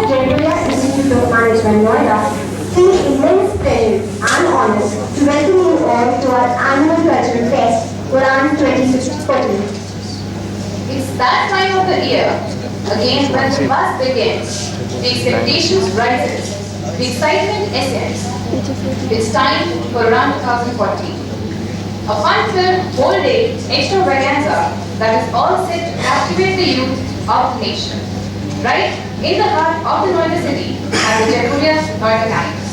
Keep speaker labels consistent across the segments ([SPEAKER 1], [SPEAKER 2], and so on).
[SPEAKER 1] at Jaipuria Institute of Management, Noida, feel immense pleasure and honor to welcome you all to our annual cultural fest, Quran 2014.
[SPEAKER 2] It's that time of the year, again when the buzz begins, the expectations rises, the excitement ascends. It's time for Quran 2014. A fun-filled, whole-day extravaganza that is all set to captivate the youth of the nation. Right in the heart of the Noida city at the Jaipuria Noida campus.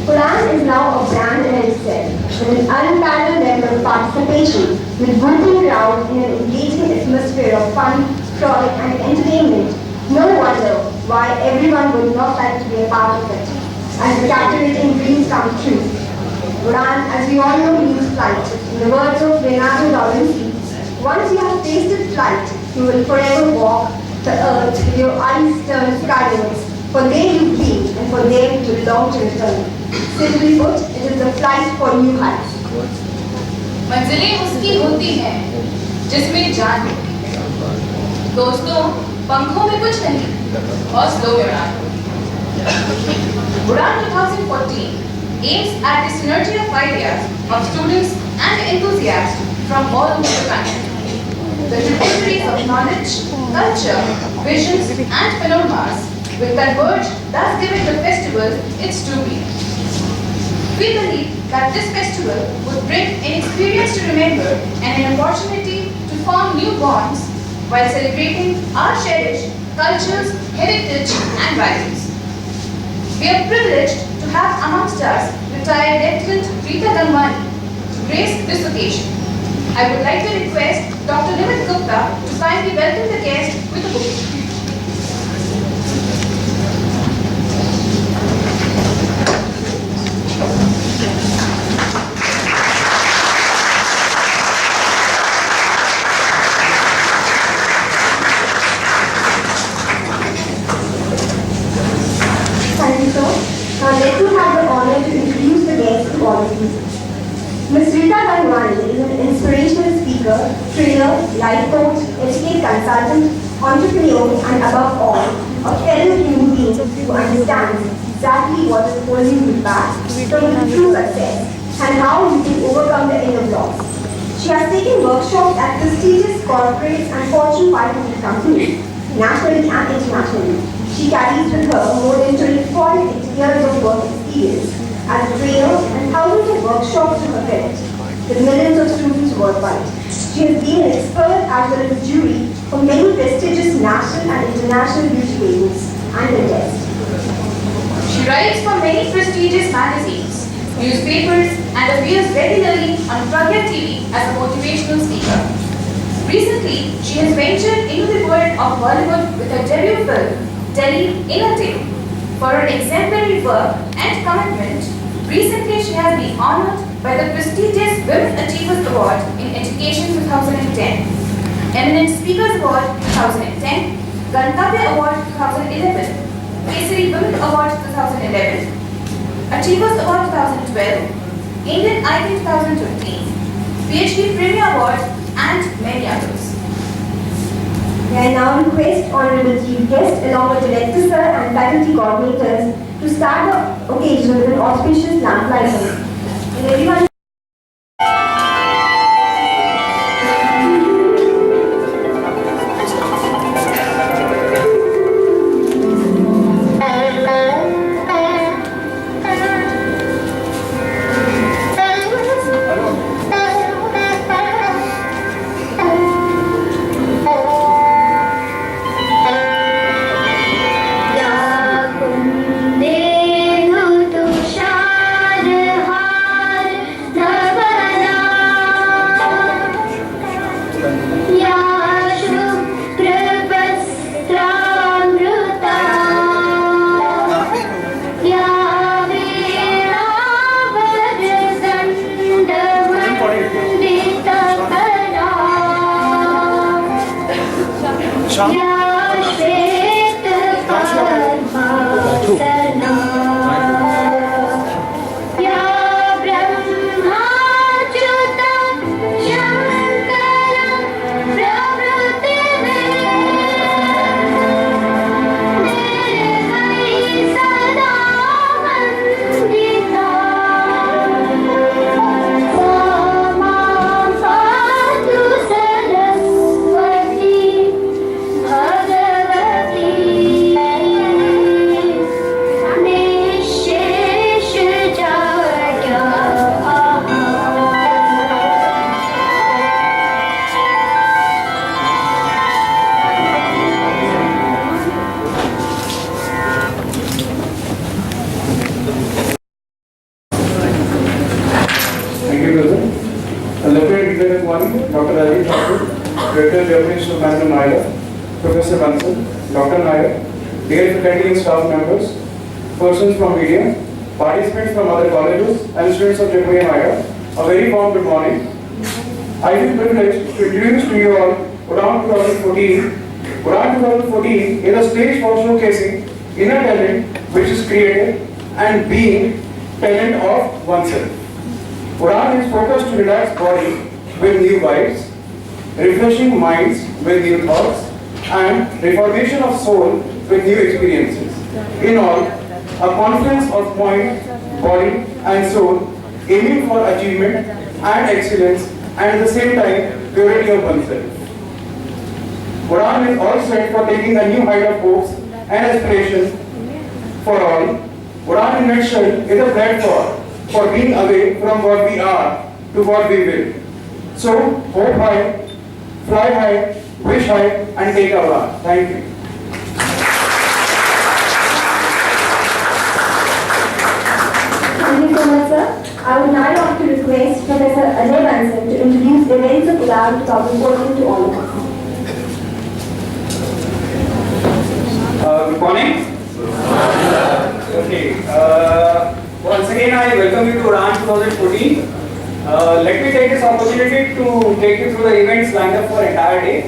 [SPEAKER 1] Quran is now a brand in itself, with an unparalleled level of participation, with whooping crowds in an engaging atmosphere of fun, frolic and entertainment. No wonder why everyone would not like to be a part of it, as the captivating dreams come true. Quran, as we all know, means flight. In the words of Leonardo da Vinci, once you have tasted flight, you will forever walk the earth with your eyes turned skywards. For there you came, and for there you long to return. Simply put, it is the flight for new heights.
[SPEAKER 2] मंजिलें उसकी होती हैं जिसमें जान होती है। दोस्तों, पंखों में कुछ नहीं और स्लो में उड़ान होती है। Udan 2014 aims at the synergy of ideas of students and enthusiasts from all over the country. The tributaries of knowledge, culture, visions and panoramas will converge, thus giving the festival its true meaning. We believe that this festival would bring an experience to remember and an opportunity to form new bonds while celebrating our cherished cultures, heritage and values. We are privileged to have amongst us retired Lieutenant Rita Gangwani to grace this occasion. I would like to request Dr. Nimit Gupta to kindly welcome the guest with a bouquet.
[SPEAKER 1] Thank you, sir. Now let me have the honor to introduce the guests to all of you. Ms. Rita Gangwani is an inspirational speaker, trainer, life coach, etiquette consultant, entrepreneur, and above all, a fellow human being who understands exactly what is holding you back from true success and how you can overcome the inner blocks. She has taken workshops at prestigious corporates and Fortune 500 companies, nationally and internationally. She carries with her more than 24 years of work experience as a trainer and thousands of workshops to her credit, with millions of students worldwide. She has been an expert as well as a jury for many prestigious national and international beauty labels and contests.
[SPEAKER 2] She writes for many prestigious magazines, newspapers, and appears regularly on Pragya TV as a motivational speaker. Recently, she has ventured into the world of Bollywood with her debut film, Delhi in a Day. For her exemplary work and commitment, recently she has been honored by the prestigious Women Achievers Award in Education 2010, Eminent Speakers Award 2010, Gantavya Award 2011, Kesari Women Award 2011, Achievers Award 2012, Indian Icon 2015, PhD Premier Award, and many others.
[SPEAKER 1] May I now request Honorable Chief Guest along with Director Sir and faculty coordinators to start the occasion with an auspicious lamp lighting. And everyone
[SPEAKER 3] dear faculty and staff members, persons from media, participants from other colleges, and students of Jamia Higher, a very warm good morning. I feel privileged to introduce to you all Udan 2014. Udan 2014 is a stage for showcasing inner talent which is created and being talent of oneself. Udan is focused to relax body with new vibes, refreshing minds with new thoughts, and reformation of soul with new experiences. In all, a confluence of mind, body, and soul, aiming for achievement and excellence, and at the same time, purity of oneself. Udan is all set for taking a new height of hopes and aspiration for all. Udan in nutshell is a platform for being away from what we are to what we will. So, hope high, fly high, wish high, and take a Udan. Thank you.
[SPEAKER 1] Thank you so much, sir. I would now like to request Professor Ajay Bansal to introduce the events of Udan 2014 to all of us.
[SPEAKER 3] Good morning. Okay. Once again, I welcome you to Udan 2014. Let me take this opportunity to take you through the events lined up for entire day.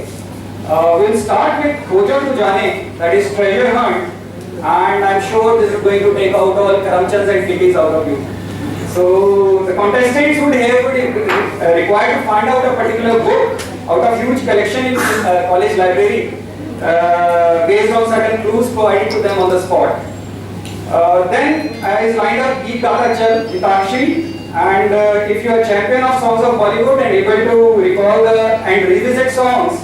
[SPEAKER 3] We'll start with Khojo to Jane, that is treasure hunt, and I'm sure this is going to take out all Karamchands and Kitties out of you. So the contestants would here would require to find out a particular book out of huge collection in college library based on certain clues provided to them on the spot. Then is lined up Geet Gata Chal, Hitakshi, and if you are champion of songs of Bollywood and able to recall and revisit songs,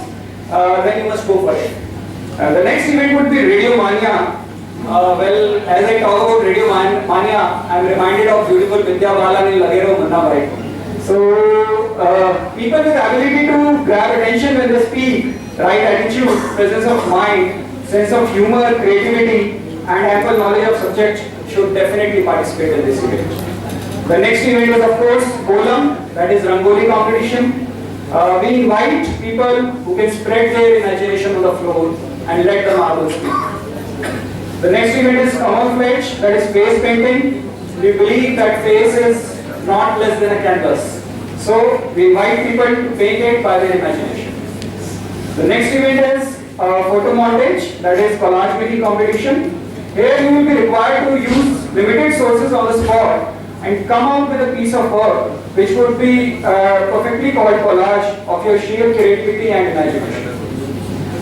[SPEAKER 3] then you must go for it. The next event would be Radio Mania. Well, as I talk about Radio Mania, I am reminded of beautiful Vidya Balan in Lagero Munna Bhai. So, people with ability to grab attention when they speak, right attitude, presence of mind, sense of humor, creativity, and ample knowledge of subject should definitely participate in this event. The next event is of course Kolam, that is Rangoli competition. We invite people who can spread their imagination on the floor and let the marbles speak. The next event is camouflage, that is face painting. We believe that face is not less than a canvas. So we invite people to paint it by their imagination. The next event is photo montage, that is collage making competition. Here you will be required to use limited sources on the spot and come out with a piece of work which would be perfectly called collage of your sheer creativity and imagination.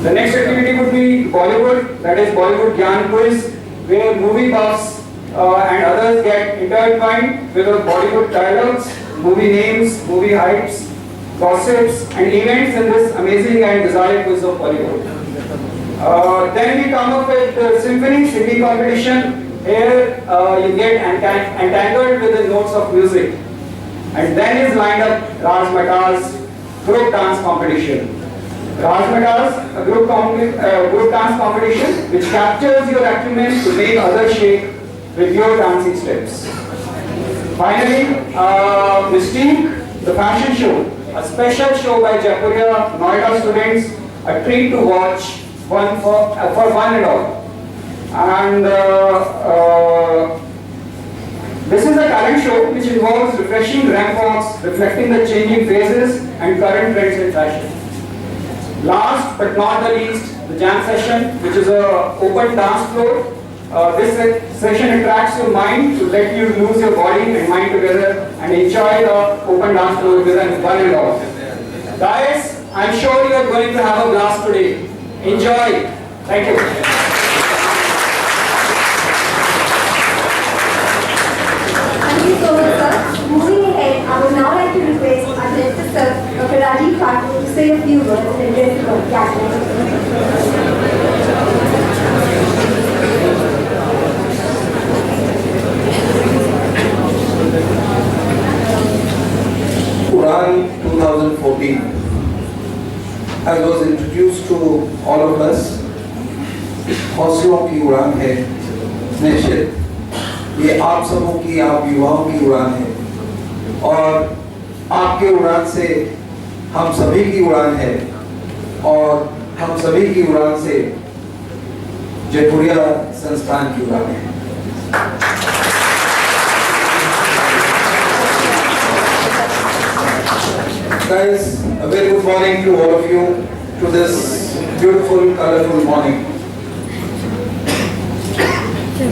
[SPEAKER 3] The next activity would be Bollywood, that is Bollywood Gyan Quiz, where movie buffs and others get intertwined with the Bollywood dialogues, movie names, movie hypes, gossips, and events in this amazing and desired quiz of Bollywood. Then we come up with the symphony singing competition. Here you get entangled with the notes of music. And then is lined up Rajmata's group dance competition. Rajmata's a group dance competition which captures your acumen to make others shake with your dancing steps. Finally, Mystique, the fashion show, a special show by Jaipuria Noida students, a treat to watch for one and all. And this is a talent show which involves refreshing ramp walks, reflecting the changing phases and current trends in fashion. Last but not the least, the jam session, which is an open dance floor. This session attracts your mind to let you lose your body and mind together and enjoy the open dance floor with one and all. Guys, I'm sure you are going to have a blast today. Enjoy. Thank you.
[SPEAKER 1] Thank you so much, sir. Moving ahead, I would now like to request our director, sir, Dr. Rajiv Thakur, to say a few words and address the gathering.
[SPEAKER 4] Udan 2014, as was introduced to all of us, हौसलों की उड़ान है निश्चित। ये आप सबों की, आप युवाओं की उड़ान है और आपके उड़ान से हम सभी की उड़ान है और हम सभी की उड़ान से जयपुरिया संस्थान की उड़ान है। Guys, a very good morning to all of you to this beautiful, colorful morning.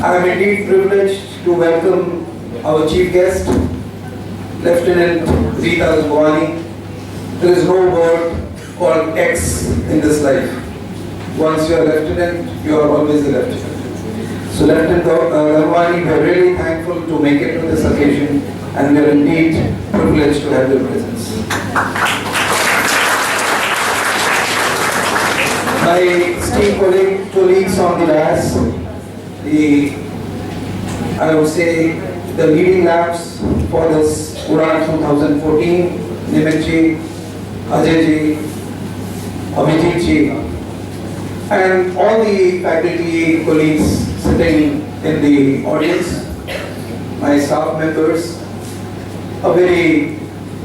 [SPEAKER 4] I am indeed privileged to welcome our chief guest, Lieutenant Rita Gangwani. There is no word called X in this life. Once you are lieutenant, you are always a lieutenant. So Lieutenant Gangwani, we are really thankful to make it to this occasion, and we are indeed privileged to have your presence. My esteemed colleagues on the dais, I would say the leading labs for this Udan 2014, Nimit ji, Ajay ji, Abhijit ji, and all the faculty colleagues sitting in the audience, my staff members, a very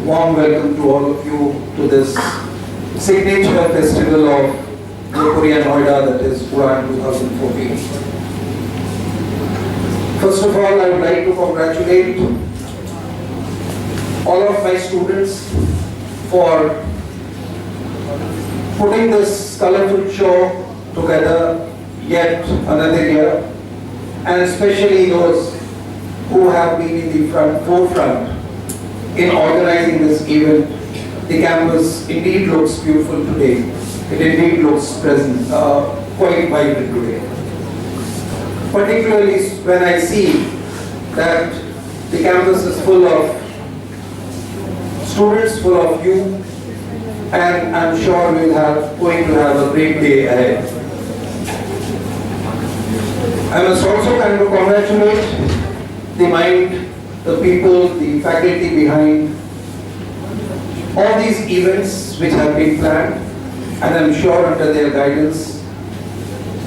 [SPEAKER 4] warm welcome to all of you to this signature festival of Jaypuriya Noida, that is Udan 2014. First of all, I would like to congratulate all of my students for putting this colorful show together yet another year, and especially those who have been in the forefront in organizing this event. The campus indeed looks beautiful today. It indeed looks present, quite vibrant today. Particularly when I see that the campus is full of students, full of youth, and I'm sure we'll going to have a great day ahead. I must also kind of congratulate the mind, the people, the faculty behind all these events which have been planned, and I'm sure under their guidance,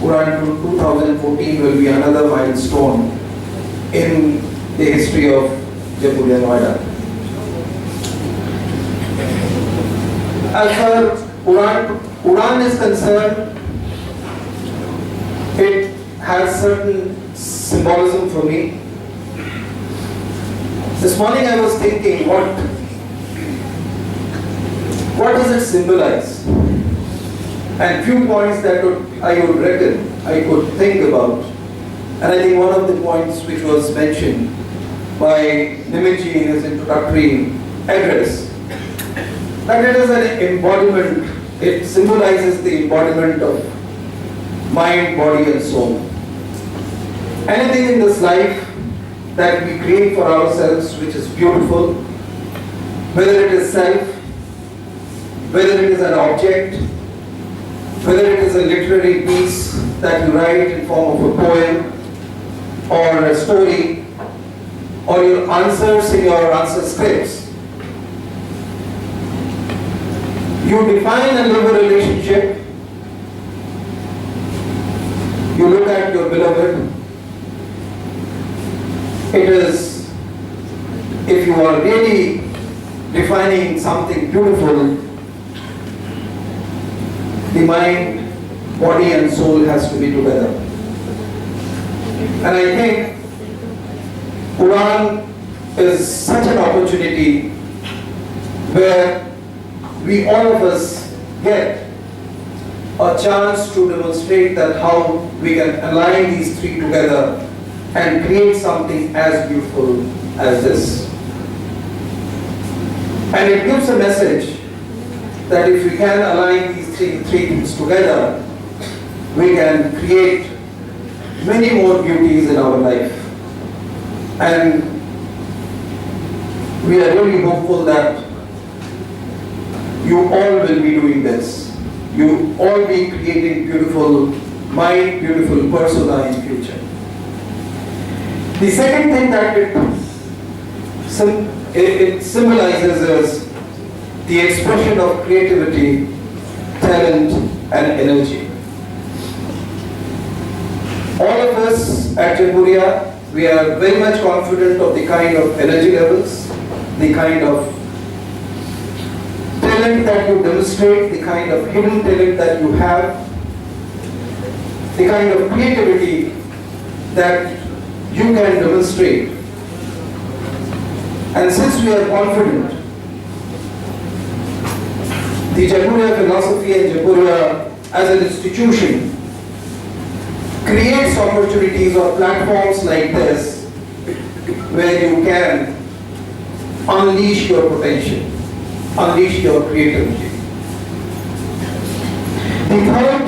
[SPEAKER 4] Udan 2014 will be another milestone in the history of Jaypuriya Noida. As far Udan is concerned, it has certain symbolism for me. This morning I was thinking, what does it symbolize? And few points that I would reckon, I could think about. And I think one of the points which was mentioned by Nimit ji in his introductory address, that it is an embodiment, it symbolizes the embodiment of mind, body and soul. Anything in this life that we create for ourselves which is beautiful, whether it is self, whether it is an object, whether it is a literary piece that you write in form of a poem or a story, or your answers in your answer scripts, you define and live a relationship. You look at your beloved. It is, if you are really defining something beautiful, the mind, body and soul has to be together. And I think Udan is such an opportunity where we all of us get a chance to demonstrate that how we can align these three together and create something as beautiful as this. And it gives a message that if we can align these three things together, we can create many more beauties in our life. And we are really hopeful that you all will be doing this. You all be creating beautiful mind, beautiful persona in future. The second thing that it symbolizes is the expression of creativity, talent, and energy. All of us at Jaypuriya, we are very much confident of the kind of energy levels, the kind of talent that you demonstrate, the kind of hidden talent that you have. the kind of creativity that you can demonstrate. And since we are confident, the Jaipuriya philosophy and Jaipuriya as an institution creates opportunities or platforms like this where you can unleash your potential, unleash your creativity. The third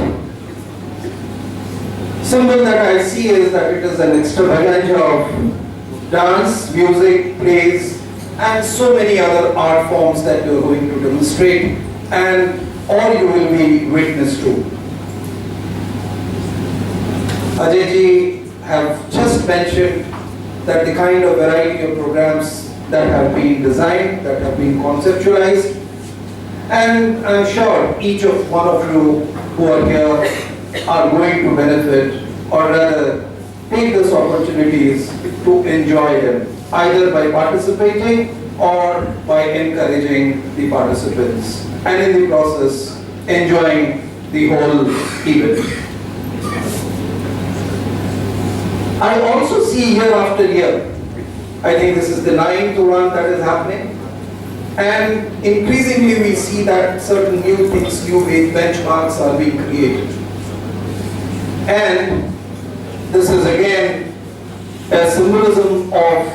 [SPEAKER 4] symbol that I see is that it is an extravaganza of dance, music, plays, and so many other art forms that you are going to demonstrate and or you will be witness to. Ajay ji have just mentioned that the kind of variety of programs that have been designed, that have been conceptualized, and I'm sure each of one of you who are here are going to benefit or rather take these opportunities to enjoy them, either by participating or by encouraging the participants, and in the process enjoying the whole event. I also see year after year, I think this is the 9th one that is happening, and increasingly we see that certain new things, new benchmarks are being created. And this is again a symbolism of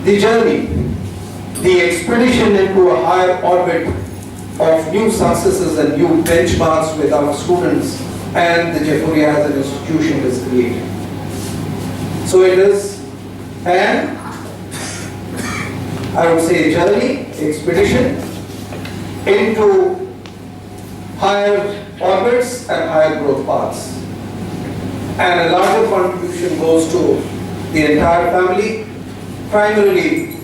[SPEAKER 4] the journey, the expedition into a higher orbit of new successes and new benchmarks with our students and the Jaipuriya as an institution is created. So it is an, I would say, journey, expedition into higher orbits and higher growth paths. And a larger contribution goes to the entire family, primarily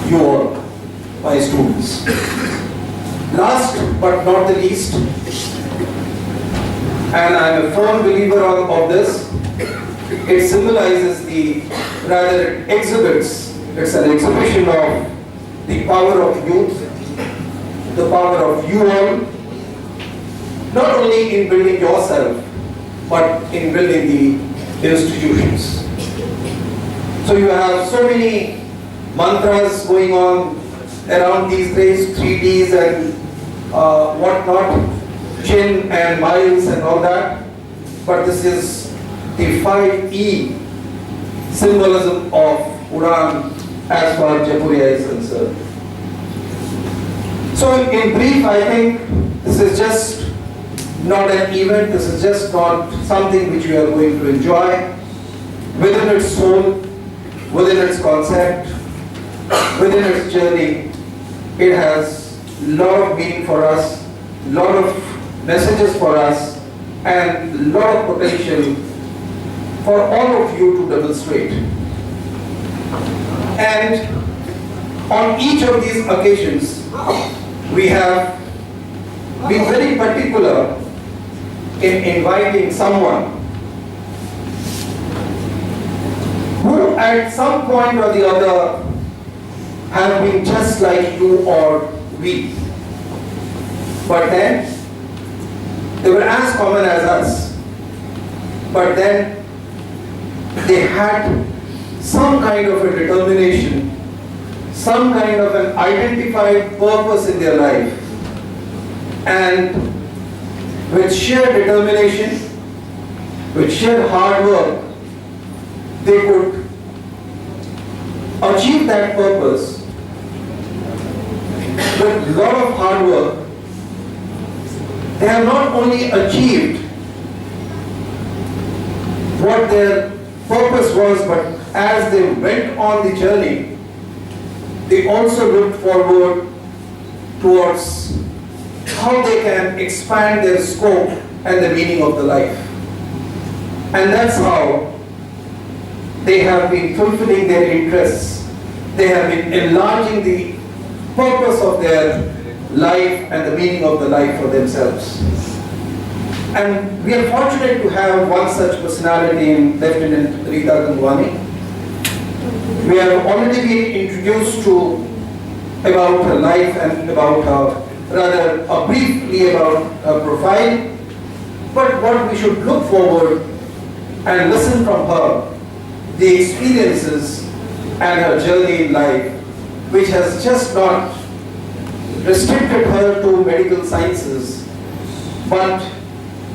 [SPEAKER 4] you all, my students. Last but not the least, and I'm a firm believer of this, it symbolizes rather it exhibits, it's an exhibition of the power of youth, the power of you all, not only in building yourself, but in building the institutions. So you have so many mantras going on around these days, 3Ds and whatnot, Chin and Miles and all that, but this is the 5E symbolism of Udan as far as Jaipuriya is concerned. So in brief, I think this is just not an event, this is just not something which we are going to enjoy. Within its soul, within its concept, within its journey, it has a lot of meaning for us, a lot of messages for us, and a lot of potential for all of you to demonstrate. And on each of these occasions, we have been very particular in inviting someone who at some point or the other have been just like you or we. But then, they were as common as us. But then, they had some kind of a determination, some kind of an identified purpose in their life. And with sheer determination, with sheer hard work, they could achieve that purpose. With a lot of hard work, they have not only achieved what their purpose was, but as they went on the journey, they also looked forward towards how they can expand their scope and the meaning of the life. And that's how they have been fulfilling their interests. They have been enlarging the purpose of their life and the meaning of the life for themselves. And we are fortunate to have one such personality in Lieutenant Rita Gangwani. We have already been introduced to about her life and about her, rather briefly about her profile. but what we should look forward and listen from her, the experiences and her journey in life, which has just not restricted her to medical sciences, but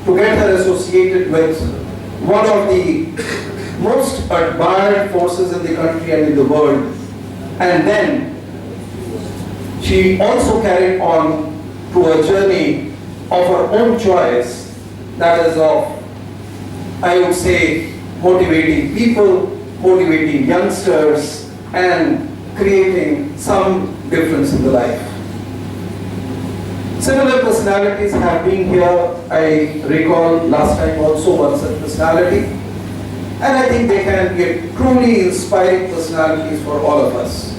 [SPEAKER 4] to get her associated with one of the most admired forces in the country and in the world. And then she also carried on to a journey of her own choice, that is of, I would say, motivating people, motivating youngsters, and creating some difference in the life. Similar personalities have been here. I recall last time also one such personality. And I think they can be truly inspiring personalities for all of us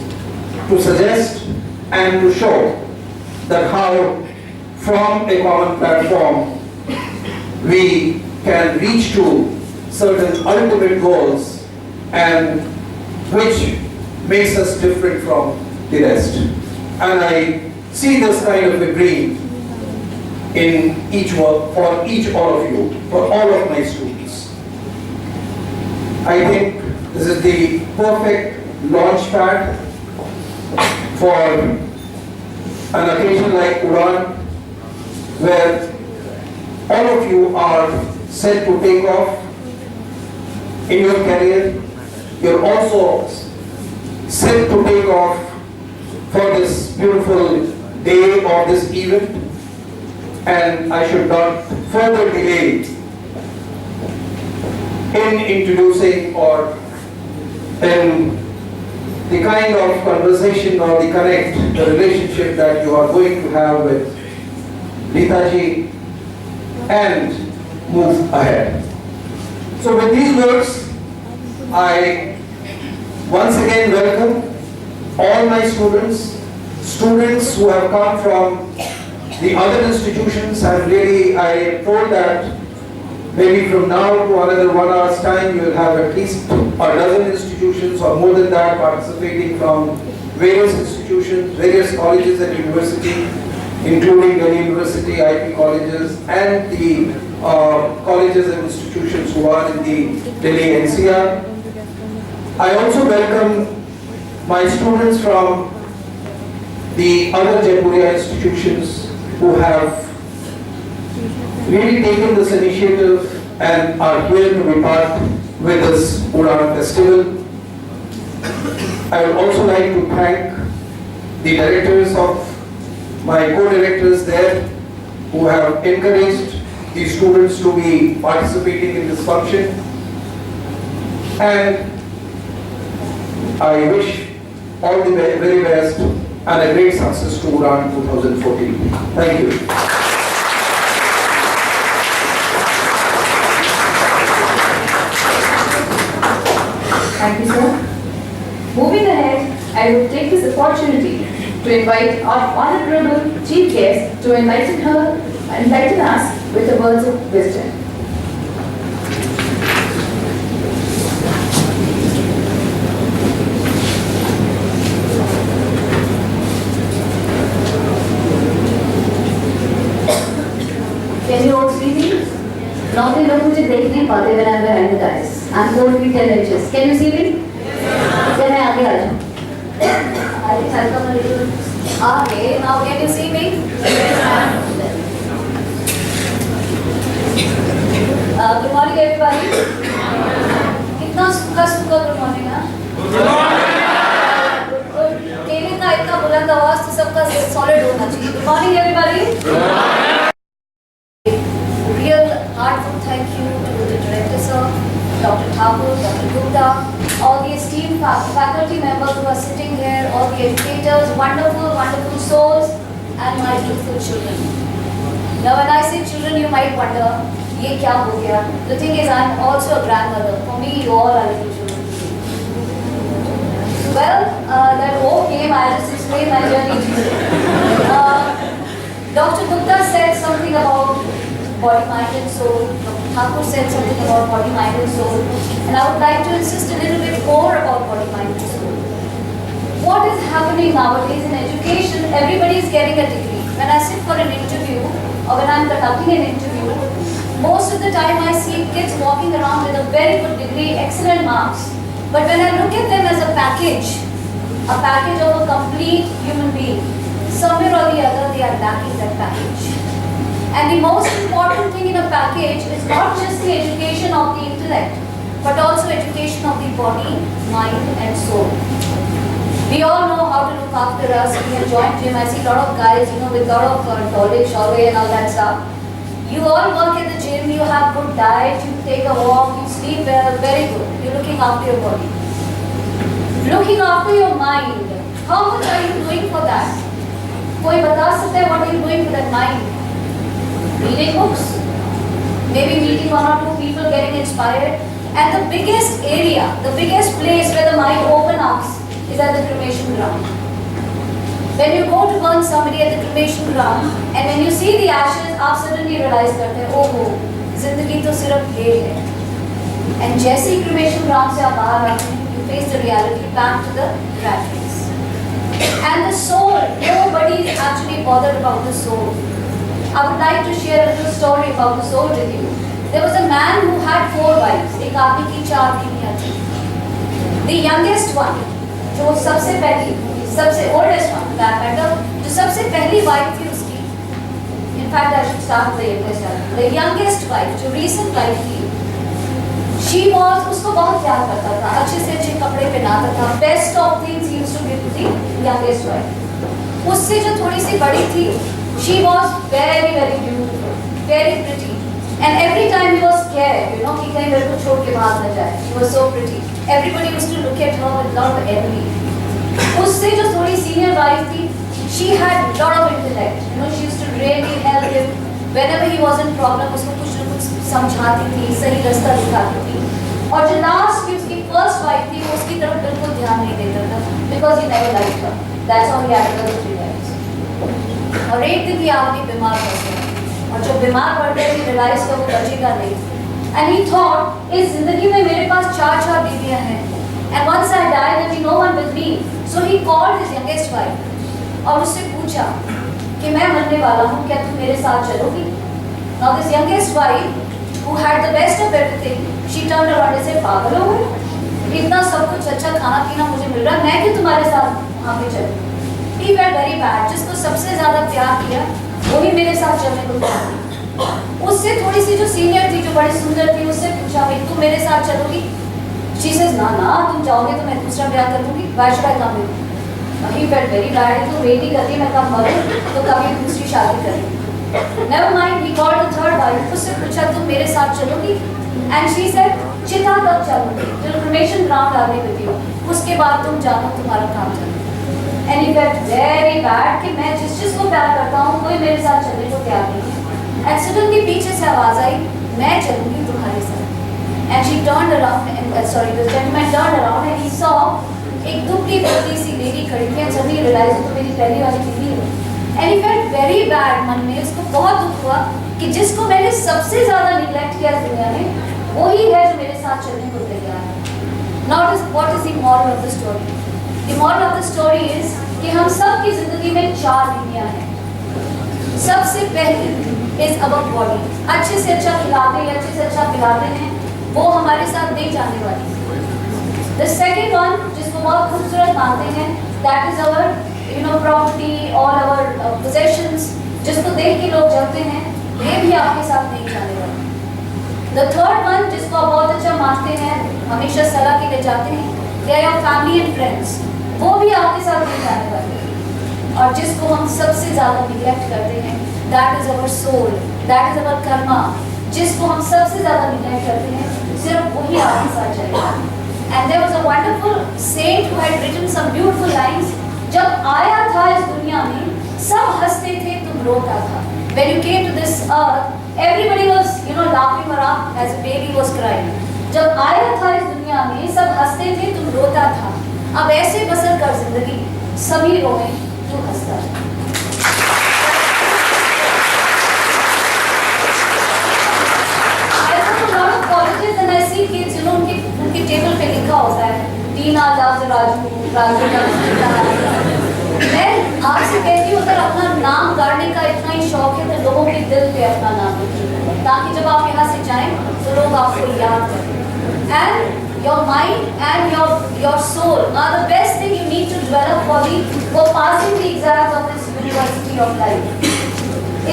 [SPEAKER 4] to suggest and to show that how from a common platform we can reach to certain ultimate goals and which makes us different from the rest. And I see this kind of a dream in each one, for each all of you, for all of my students. I think this is the perfect launch pad for an occasion like Udan, where all of you are set to take off in your career. You're also set to take off for this beautiful day of this event, and I should not further delay in introducing or in the kind of conversation or the connect, the relationship that you are going to have with Rita ji and move ahead. So with these words, I once again welcome all my students who have come from the other institutions, and really I am told that maybe from now to another 1 hour's time you will have at least a dozen institutions or more than that participating from various institutions, various colleges and universities, including Delhi University, IP colleges, and the colleges and institutions who are in the Delhi NCR. I also welcome my students from the other Jaipuria institutions who have really taken this initiative and are here to be part with this Udan festival. I would also like to thank the directors of my co-directors there who have encouraged the students to be participating in this function. And I wish all the very best and a great success to Udan 2014. Thank you.
[SPEAKER 2] Thank you, sir. Moving ahead, I would take this opportunity to invite our honorable chief guest to enlighten us with the words of wisdom.
[SPEAKER 5] Can you all see me? Normally लोग मुझे देख नहीं पाते when I'm behind the dais. I'm 4 feet 10 inches. Can you see me? क्या मैं आगे आ जाऊँ? I think I'll come a little. Okay, now can you see me? Good morning everybody. कितना सूखा good morning हाँ? केविन का इतना बुलंद आवाज तो सबका solid होना चाहिए. Good morning everybody. Real heartfelt thank you to the director sir, Dr. Thakur, Dr. Gupta, all the esteemed faculty members who are sitting here, all the educators, wonderful, wonderful souls, and my beautiful children. Now when I say children, you might wonder, ye kya ho gaya? The thing is, I'm also a grandmother. For me, you all are little children. Well, that whole game, I'll just explain my journey to you. Dr. Gupta said something about body, mind and soul. Dr. Thakur said something about body, mind and soul. And I would like to insist a little bit more about body, mind and soul. What is happening nowadays in education, everybody is getting a degree. When I sit for an interview or when I'm conducting an interview, Most of the time I see kids walking around with a very good degree, excellent marks. But when I look at them as a package of a complete human being, somewhere or the other they are lacking that package. And the most important thing in a package is not just the education of the intellect, but also education of the body, mind and soul. We all know how to look after us. We have joined gym. I see a lot of guys, with a lot of toilet, shower and all that stuff. You all work at the gym, you have good diet, you take a walk, you sleep well, very good. You're looking after your body. Looking after your mind. How much are you doing for that? कोई बता सकता है what are you doing for that mind? Reading books, maybe meeting one or two people, getting inspired. And the biggest area, the biggest place where the mind opens up is at the cremation ground. When you go to burn somebody at the cremation ground, and when you see the ashes, आप suddenly realize करते हैं, ओहो, जिंदगी तो सिर्फ ये है. And जैसे ही cremation ground से आप बाहर आते हैं, you face the reality back to the rat race. And the soul, nobody is actually bothered about the soul. I would like to share a little story about the soul with you. There was a man who had 4 wives. एक आदमी की 4 बीवियां थी. The youngest one, जो सबसे oldest one, that matter, जो सबसे पहली wife थी उसकी. In fact, I should start with the youngest one. The youngest wife, जो recent wife थी, उसको बहुत प्यार करता था, अच्छे से अच्छे कपड़े पहनाता था. Best of things he used to give to the youngest wife. उससे जो थोड़ी सी बड़ी थी, she was very very beautiful, very pretty. And every time he was scared, कि कहीं मेरे को छोड़ के भाग न जाए. She was so pretty. Everybody used to look at her with lot of envy. उससे जो थोड़ी senior wife थी, she had lot of intellect. She used to really help him whenever he was in problem. उसको कुछ न कुछ समझाती थी, सही रास्ता दिखाती थी. और जो last की उसकी first wife थी, वो उसकी तरफ बिल्कुल ध्यान नहीं देता था, because he never liked her. That's how he had her 3 wives. और एक दिन ये आदमी बीमार पड़ गया. और जब बीमार पड़ गया, he realized कि वो बचेगा नहीं. And he thought, इस जिंदगी में मेरे पास 4 बीवियां हैं. And once I die, there will be no one with me. So he called his youngest wife और उससे पूछा कि मैं मरने वाला हूँ, क्या तुम मेरे साथ चलोगी? Now this youngest wife, who had the best of everything, she turned around and said, पागल हो गए? इतना सब कुछ अच्छा खाना पीना मुझे मिल रहा है, मैं क्यों तुम्हारे साथ वहाँ पे चलूँ? He felt very bad. जिसको सबसे ज़्यादा प्यार किया, वही मेरे साथ चलने को तैयार थी. उससे थोड़ी सी जो सीनियर थी, जो बड़ी सुंदर थी, उससे पूछा, भाई तुम मेरे साथ चलोगी? She says, ना तुम जाओगे तो मैं दूसरा ब्याह कर लूँगी. Why should I come with you? He felt very bad. तो वेट ही करती, मैं कब मरूँ तो कभी दूसरी शादी करें. Never mind, he called the third wife. उससे पूछा, तुम मेरे साथ चलोगी? And she said, चिता तक चलूँगी, till cremation ground आने with you. उसके बाद तुम जानो, तुम्हारा काम चलो. And he felt very bad कि मैं जिसको प्यार करता हूँ, कोई मेरे साथ चलने को तैयार नहीं है. And suddenly पीछे से आवाज आई, मैं चलूँगी तुम्हारे साथ. And she turned around, the gentleman turned around and he saw एक दुबली पतली सी लेडी खड़ी थी. And suddenly realized तो मेरी पहली वाली बीवी है. And he felt very bad. मन में उसको बहुत दुख हुआ कि जिसको मैंने सबसे ज़्यादा निगलेक्ट किया दुनिया में, वही है जो मेरे साथ चलने को तैयार है. Now what is the moral of the story? The moral of the story is कि हम सब की जिंदगी में 4 बीवियां हैं. सबसे पहली is our body. अच्छे से अच्छा खिलाते हैं, अच्छे से अच्छा पिलाते हैं, वो हमारे साथ नहीं जाने वाली. The second one, जिसको बहुत खूबसूरत मानते हैं, that is our property, all our possessions, जिसको देख के लोग जलते हैं, ये भी आपके साथ नहीं जाने वाली. The third one, जिसको आप बहुत अच्छा मानते हैं, हमेशा सलाह के लिए जाते हैं, they are your family and friends, वो भी आपके साथ नहीं जाने वाले. और जिसको हम सबसे ज़्यादा निगलेक्ट करते हैं, that is our soul, that is our karma, जिसको हम सबसे ज़्यादा निगलेक्ट करते हैं, सिर्फ वही आपके साथ जाएगा. And there was a wonderful saint who had written some beautiful lines. जब आया था इस दुनिया में, सब हंसते थे, तुम रोता था. When you came to this earth, everybody was laughing around as a baby was crying. जब आया था इस दुनिया में, सब हंसते थे, तुम रोता था. अब ऐसे बसर कर जिंदगी, सभी रोए, तू हंसता. Colleges and I see kids, उनके टेबल पे लिखा होता है, टीना दास राजू, मैं आपसे कहती हूँ, अगर अपना नाम गाड़ने का इतना ही शौक है, तो लोगों के दिल पे अपना नाम लिखिए. ताकि जब आप यहाँ से जाएं तो लोग आपको याद करें। And your mind and your soul are the best thing you need to develop for passing the exams of this university of life.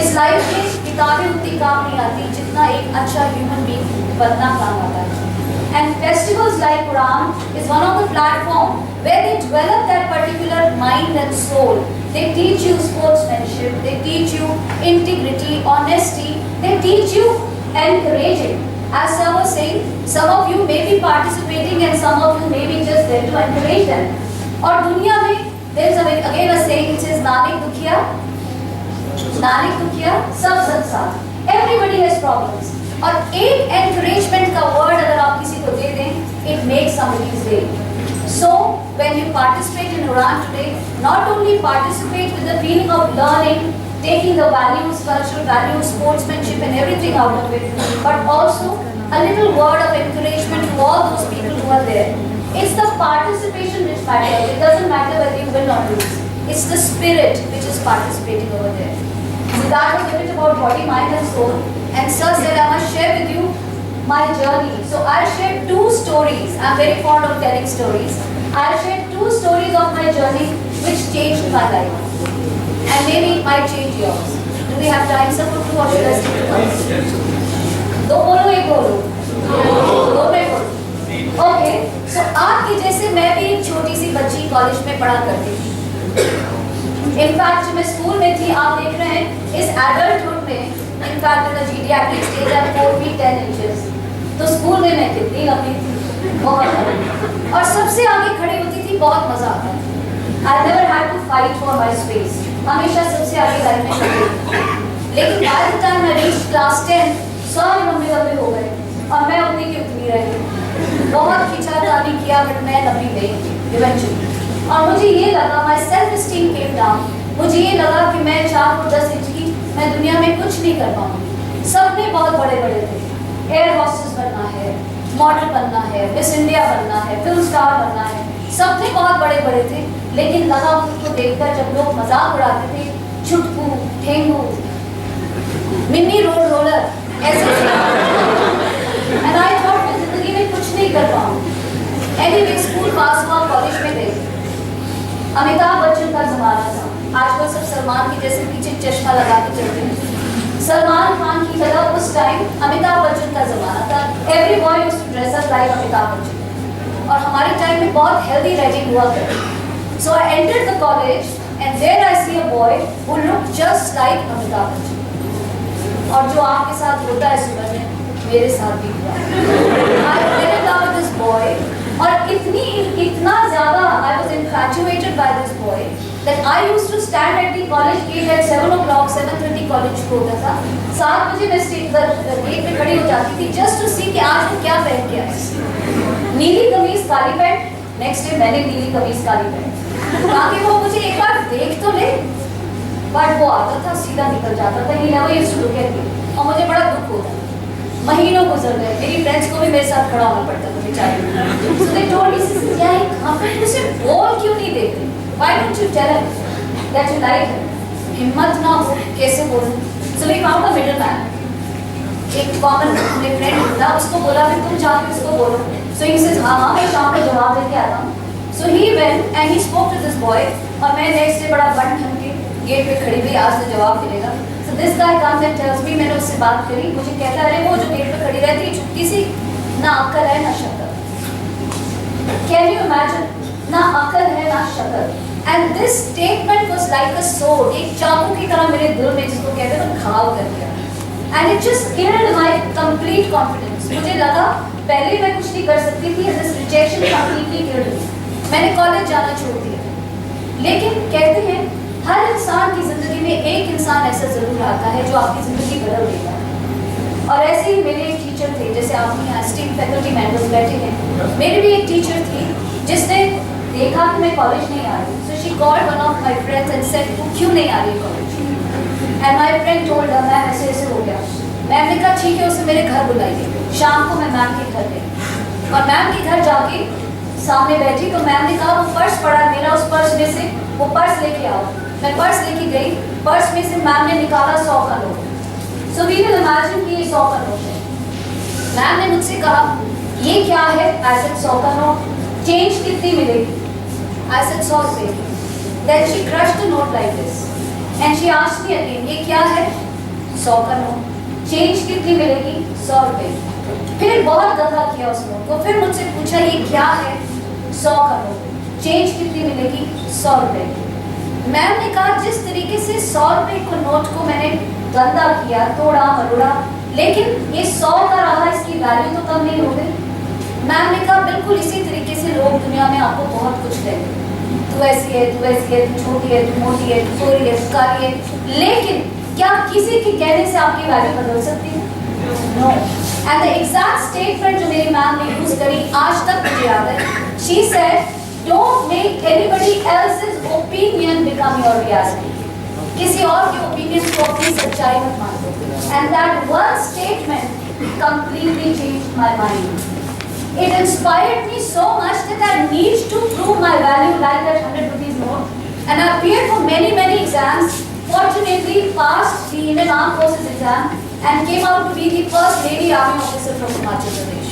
[SPEAKER 5] इस लाइफ में किताबें उतनी काम नहीं आती जितना एक अच्छा ह्यूमन बीइंग बनना काम आता है। And festivals like Quran is one of the platform where they develop that particular mind and soul. They teach you sportsmanship, they teach you integrity, honesty, they teach you encouraging. As I was saying, some of you may be participating and some of you may be just there to encourage them. और दुनिया में there is again a saying which is Nanak दुखिया सब संसार. Everybody has problems. और एक encouragement का word अगर आप किसी को दे दें, it makes somebody's day. So when you participate in Quran today, not only participate with the feeling of learning, taking the values, cultural values, sportsmanship and everything out of it, but also a little word of encouragement to all those people who are there. It's the participation which matters. It doesn't matter whether you win or lose. It's the spirit which is participating over there. So that was a bit about body, mind and soul. And sir said I must share with you my journey. So I'll share 2 stories. I'm very fond of telling stories. I'll share 2 stories of my journey which changed my life. And maybe it might change yours. Do we have time sir for 2 or should I stick to 1? 2 बोलो, 1 बोलो? 2 में बोलो. Okay. So आपकी जैसे मैं भी एक छोटी सी बच्ची कॉलेज में पढ़ा करती थी. इनफैक्ट जब मैं स्कूल में थी, आप देख रहे हैं इस एडल्टहुड में, in fact in the pediatric stage I am 4 feet 10 inches. तो स्कूल में मैं कितनी लंबी थी, बहुत लंबी, और सबसे आगे खड़ी होती थी, बहुत मजा आता है. I never had to fight for my space, हमेशा सबसे आगे लाइन में खड़ी थी. लेकिन by the time I reached class 10 सब लंबे लंबे हो गए और मैं उतनी की उतनी रह गई. बहुत खिंचातानी किया बट मैं लंबी गई इवेंचुअली. और मुझे ये लगा, my self esteem came down. मुझे ये लगा कि मैं 4 फुट 10 इंच की, मैं दुनिया में कुछ नहीं कर पाऊंगी. सबने बहुत बड़े बड़े थे, एयर हॉस्टेस बनना है, मॉडल बनना है, मिस इंडिया बनना है, फिल्म स्टार बनना है, सबने बहुत बड़े बड़े थे. लेकिन लगा उनको देखकर जब लोग मजाक उड़ाते थे, छुटकू, ठेंगू, मिनी रोड रोलर, ऐसे एंड आई थॉट मैं जिंदगी में कुछ नहीं कर पाऊंगी. एनीवे स्कूल पास हुआ, कॉलेज में गई. अमिताभ बच्चन का जमाना था. आजकल सब सलमान की जैसे पीछे चश्मा लगा के चलते हैं. सलमान खान की जगह उस टाइम अमिताभ बच्चन का जमाना था. Every boy used to dress up like Amitabh Bachchan. और हमारे टाइम में बहुत हेल्दी रेजिंग हुआ करती. So I entered the college and there I see a boy who looked just like Amitabh Bachchan. और जो आपके साथ होता है सुबह में, मेरे साथ भी हुआ. I fell in love with this boy. और इतना ज़्यादा I was infatuated by this boy that I used to stand at the college gate at 7 o'clock, 7:30 college शुरू होता था. 7 बजे मैं गेट पे खड़ी हो जाती थी just to see कि आज वो क्या पहन के आए. नीली कमीज काली पैंट. नेक्स्ट डे मैंने नीली कमीज काली पैंट, ताकि वो मुझे एक बार देख तो ले. बट वो आता था, सीधा निकल जाता था. He never used to look at me. और मुझे बड़ा दुख होता. महीनों गुजर गए, मेरी फ्रेंड्स को भी मेरे साथ खड़ा होना पड़ता था बेचारी. So they told me, क्या है, आप उसे बोल क्यों नहीं देते? Why don't you tell him that you like him? हिम्मत ना हो, कैसे बोलूं? So we found a middleman. एक कॉमन अपने फ्रेंड था, उसको बोला कि तुम जाके उसको बोलो. So he says, हाँ मैं शाम को जवाब देके आता हूँ. So he went and he spoke to this boy. और मैं नेक्स्ट डे बड़ा बन ठन के गेट पे खड़ी हुई, आज से जवाब मिलेगा. So this guy comes and tells me, मैंने उससे बात करी, मुझे कहता है वो जो गेट पे खड़ी रहती है छुट्टी सी, ना अक्ल है ना शक्ल. Can you imagine? ना अक्ल है ना शक्ल. And this statement was like a sword, एक चाकू की तरह मेरे दिल में, जिसको कहते हैं घाव कर दिया. And it just killed my complete confidence. मुझे लगा पहले मैं कुछ नहीं कर सकती थी. This rejection completely killed me. मैंने कॉलेज जाना छोड़ दिया. लेकिन कहते हैं हर इंसान की जिंदगी में एक इंसान ऐसा जरूर आता है जो आपकी जिंदगी बदल देता है. और ऐसे ही मेरे एक टीचर थे, जैसे आप यहाँ स्टीम फैकल्टी मेंबर्स बैठे हैं, मेरी भी एक टीचर थी जिसने देखा कि मैं कॉलेज नहीं आ रही. So she called one of my friends and said, तू क्यों नहीं आ रही college? And my friend told her, ma'am ऐसे ऐसे हो गया. मैम ने कहा ठीक है, उसे मेरे घर बुलाइए. शाम को मैं मैम के घर गई और मैम के घर जाके सामने बैठी तो मैम ने कहा वो पर्स पड़ा मेरा, उस पर्स में से वो पर्स लेके आओ. मैं पर्स लेके गई. पर्स में से मैम ने निकाला 100 का note. So we will imagine कि ये 100 का नोट है। मैम ने मुझसे कहा ये क्या है? I said 100 का नोट। चेंज कितनी मिलेगी? I said 100 रुपए। Then she crushed the note like this and she asked me again ये क्या है? 100 का नोट। चेंज कितनी मिलेगी? 100 रुपए। फिर बहुत दफा किया उस नोट को, फिर मुझसे पूछा ये क्या है? 100 का नोट। चेंज कितनी मिलेगी? 100 रुपए। मैम ने कहा जिस तरीके से 100 रुपए को नोट को मैंने गंदा किया, तोड़ा मरोड़ा, लेकिन ये 100 का रहा, इसकी वैल्यू तो कम नहीं हो गई। मैम ने कहा बिल्कुल इसी तरीके से लोग दुनिया में आपको बहुत कुछ देंगे, तू ऐसी है, तू वैसी है, तू छोटी है, तू मोटी है, तू गोरी है, तू काली है, लेकिन क्या किसी के कहने से आपकी वैल्यू बदल सकती है? No. And the exact statement जो मेरी मैम ने यूज करी आज तक मुझे याद है। She said don't make anybody else's opinion become your reality. किसी और के ओपिनियन को अपनी सच्चाई मत मान लो। And that one statement completely changed my mind. It inspired me so much that I need to prove my value like that 100 rupees note. And I appeared for many exams. Fortunately, passed the Indian Armed Forces exam and came out to be the first lady army officer from Himachal Pradesh.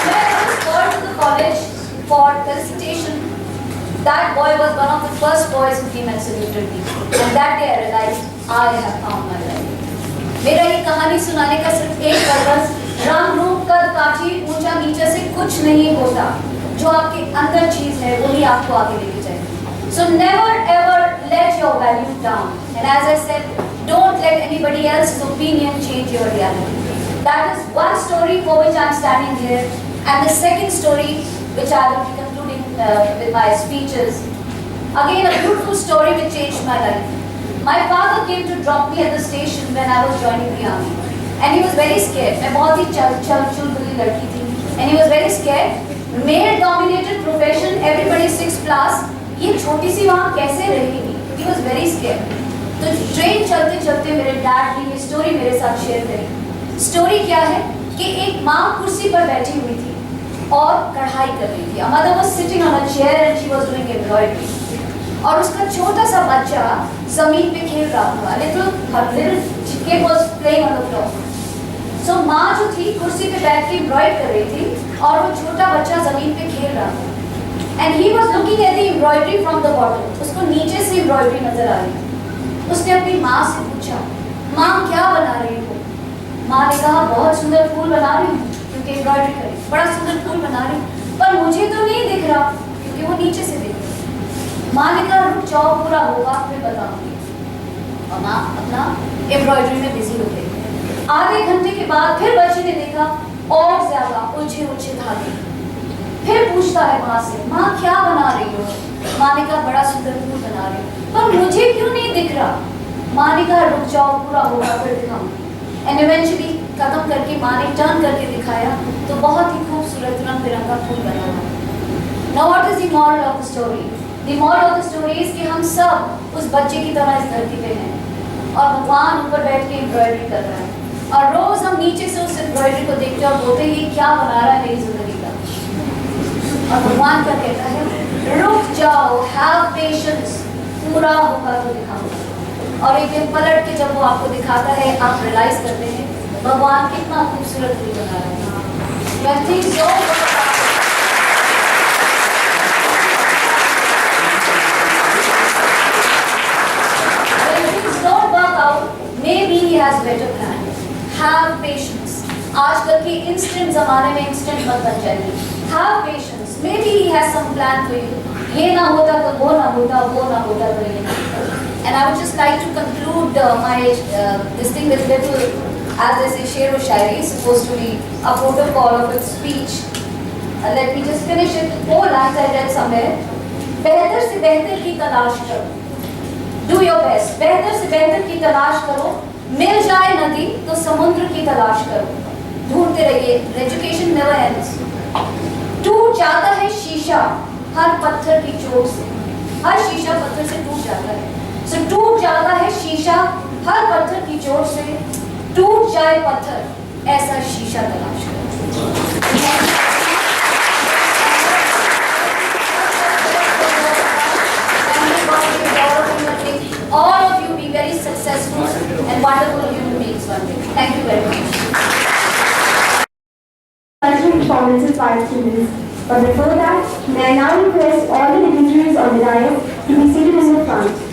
[SPEAKER 5] And when I was called to the college for felicitation, that boy was one of the first boys who came and saluted me. And that day I realized I have found my value. मेरा ये कहानी सुनाने का सिर्फ एक purpose, रंग रूप कद काठी ऊंचा नीचा से कुछ नहीं होता, जो आपके अंदर चीज है वही आपको आगे लेके जाएगी। So never ever let your value down. And as I said, don't let anybody else's opinion change your reality. That is one story for which I am standing here. And the second story, which I will be concluding with my speeches, again a beautiful story which changed my life. My father came to drop me at the station when I was joining the army, and he was very scared. मैं बहुत ही चुलबुली लड़की थी, and he was very scared. Male-dominated profession, everybody 6+. ये छोटी सी वहाँ कैसे रहेगी? He was very scared. तो ट्रेन चलते चलते मेरे डैड ने ये स्टोरी मेरे साथ शेयर करी। स्टोरी क्या है कि एक माँ कुर्सी पर बैठी हुई थी और कढ़ाई कर रही थी। A mother was sitting on a chair and she was doing embroidery. और उसका छोटा सा बच्चा जमीन पे खेल रहा था। Little kid was playing on the floor. So माँ जो थी कुर्सी पे बैठ के embroider कर रही थी और वो छोटा बच्चा जमीन पे खेल रहा था। And he was looking at the embroidery from the bottom. उसको नीचे से embroidery नजर आ रही थी। उसने अपनी माँ से पूछा, माँ क्या बना रही हो? माँ ने कहा बहुत सुंदर फूल बना रही हूँ, क्योंकि एम्ब्रॉयडरी करी, बड़ा सुंदर फूल बना रही हूँ, पर मुझे तो नहीं दिख रहा क्योंकि वो नीचे से दिख रहा। माँ ने कहा रुक जाओ, पूरा होगा फिर बताऊंगी। और माँ अपना एम्ब्रॉयडरी में बिजी हो गई। आधे घंटे के बाद फिर बच्चे ने देखा और ज्यादा उलझे धागे। फिर पूछता है माँ से, माँ क्या बना रही हो? माँ ने कहा बड़ा सुंदर फूल बना रही हूँ, पर मुझे क्यों नहीं दिख रहा? माँ ने कहा रुक जाओ, पूरा होगा फिर दिखाऊंगी। एंड इवेंचुअली खत्म करके माँ ने टर्न करके दिखाया तो बहुत ही खूबसूरत रंग बिरंगा फूल बना हुआ। Now what is the moral of the story? The moral of the story is कि हम सब उस बच्चे की तरह इस धरती पे हैं और भगवान ऊपर बैठ के एम्ब्रॉयडरी कर रहा है और रोज हम नीचे से उस एम्ब्रॉयडरी को देखते हैं और बोलते हैं ये क्या बना रहा है मेरी जिंदगी का। और भगवान क्या कहता है, रुक जाओ, हैव पेशेंस, पूरा होगा तो दिखाऊंगा। और एक दिन पलट के जब वो आपको दिखाता है आप रियलाइज करते हैं भगवान कितना खूबसूरत फूल बना रहा है। When things don't work out, maybe he has better plan. Have patience. आजकल के इंस्टेंट जमाने में इंस्टेंट मत बन जाइए। Have patience. Maybe he has some plan for you. ये ना होता तो वो ना होता, वो ना होता तो ये ना होता। And I would just like to conclude my this thing with little, as they say, शेर व शायरी is supposed to be a protocol of its speech. Let me just finish it. 4 lines I read somewhere. बेहतर से बेहतर की तलाश करो. Do your best. बेहतर से बेहतर की तलाश करो. मिल जाए नदी तो समुद्र की तलाश करो. ढूंढते रहिए. Education never ends. टूट जाता है शीशा हर पत्थर की चोट से. हर शीशा पत्थर से टूट जाता है. So टूट जाता है शीशा हर पत्थर की चोट से. टूट जाए पत्थर ऐसा शीशा तलाश करो.
[SPEAKER 1] performances by the students. But before that, may I now request all the dignitaries on the dais to be seated in the front.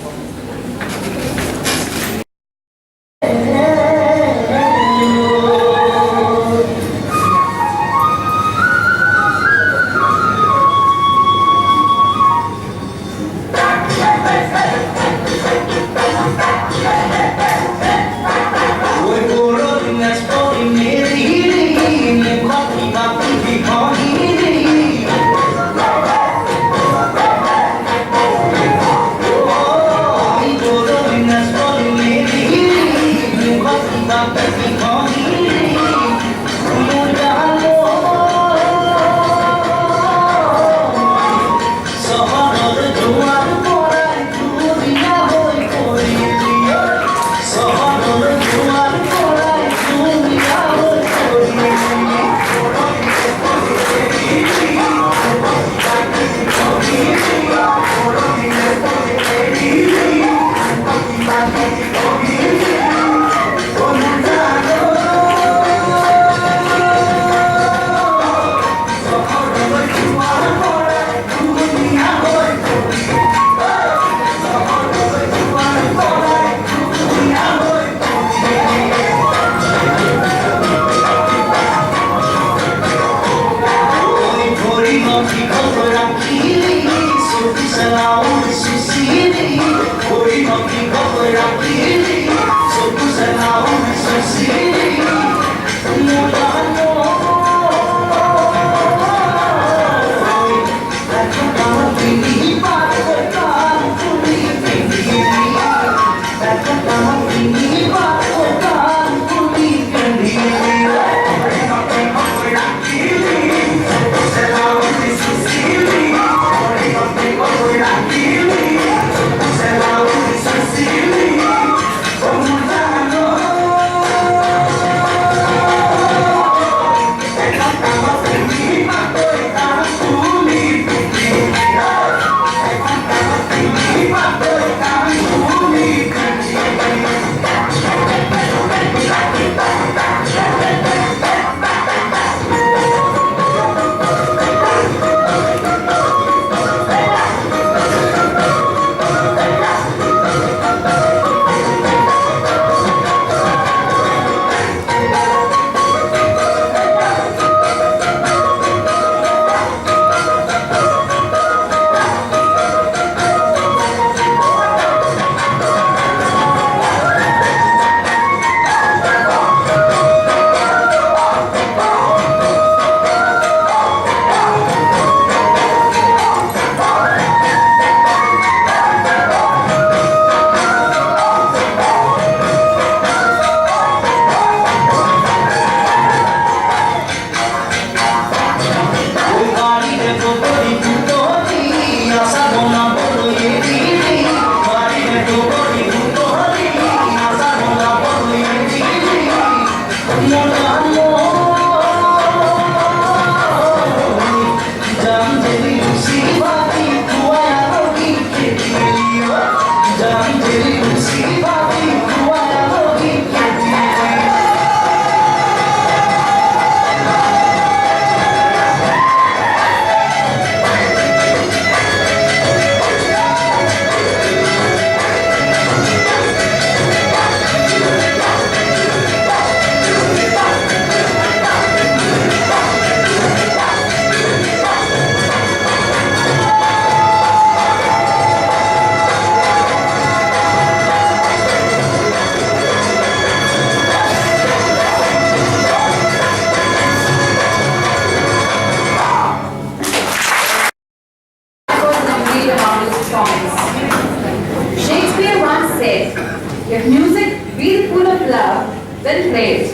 [SPEAKER 2] If music be the food of love, then play it.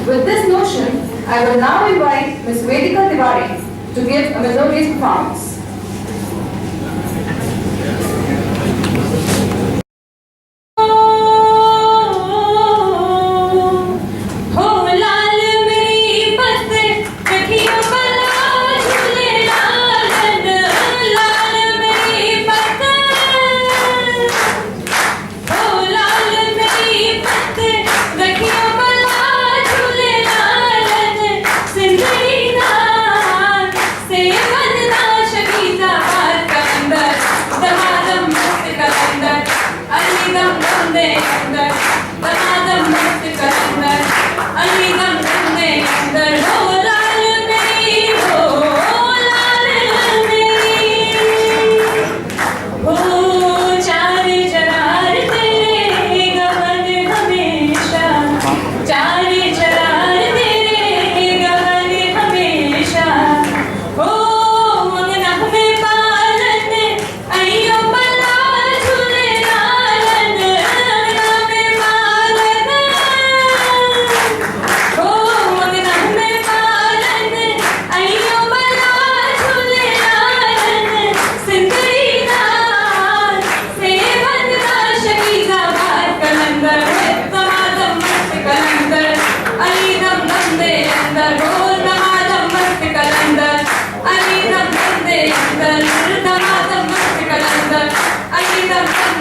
[SPEAKER 2] With this notion, I will now invite Ms. Vedika Tiwari to give a melodious performance.
[SPEAKER 6] Sindhina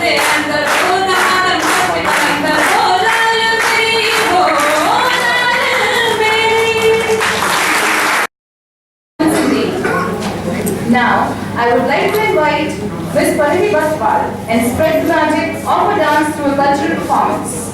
[SPEAKER 2] मेरे अंदर हो लाल मेरे अंदर हो लाल मेरी हो लाल मेरी. Now, I would like to invite Ms. Pariti Baswal and spread the magic of a dance to a cultural performance.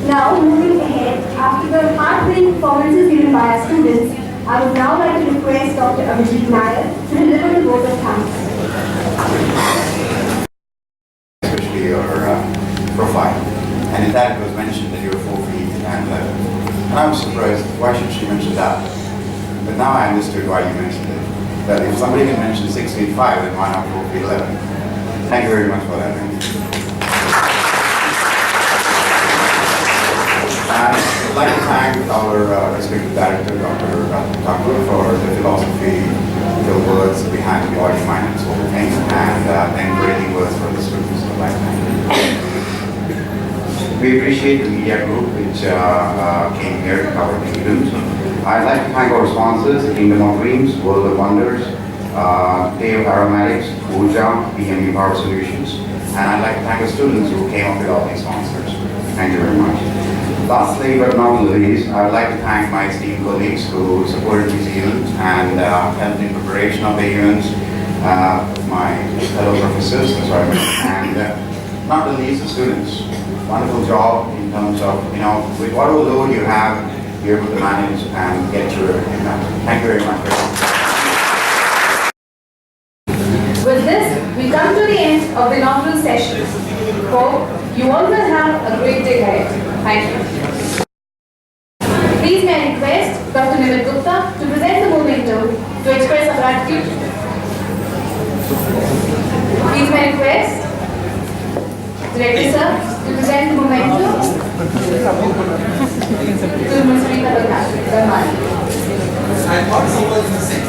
[SPEAKER 1] Now, moving ahead, after the heartbreaking performances given by our students, I would now like to request Dr. Abhijit Nair to deliver the vote of thanks.
[SPEAKER 6] Especially your profile. And in that it was mentioned that you were 4 feet and 11. And I was surprised, why should she mention that? But now I understood why you mentioned it. That if somebody can mention 6 feet 5, then why not 4 feet 11? Thank you very much for that. I'd like to thank our respected director, Dr. Thakur, for the philosophy the words behind the audio finance whole thing, and encouraging words for the students of Lifetime. We appreciate the media group which came here to cover the event. I'd like to thank our sponsors, the Kingdom of Dreams, World of Wonders, Dave Aromatics, Pooja, BME Power Solutions, and I'd like to thank the students who came up with all these sponsors. Thank you very much. Lastly, but not least, I would like to thank my esteemed colleagues who supported these events and helped in preparation of the events, my fellow professors, and not the least the students. Wonderful job in terms of, with whatever load you have, you're able to manage and get through everything. Thank you very much.
[SPEAKER 2] With this, we come to the end of the inaugural session. Hope you all will have a great day ahead. Thank you. Please may I request Dr. Nimit Gupta to present the memento to express our gratitude. Please may I request Director Sir to present the memento to Ms. Rita Dharmani.
[SPEAKER 4] I thought someone was missing.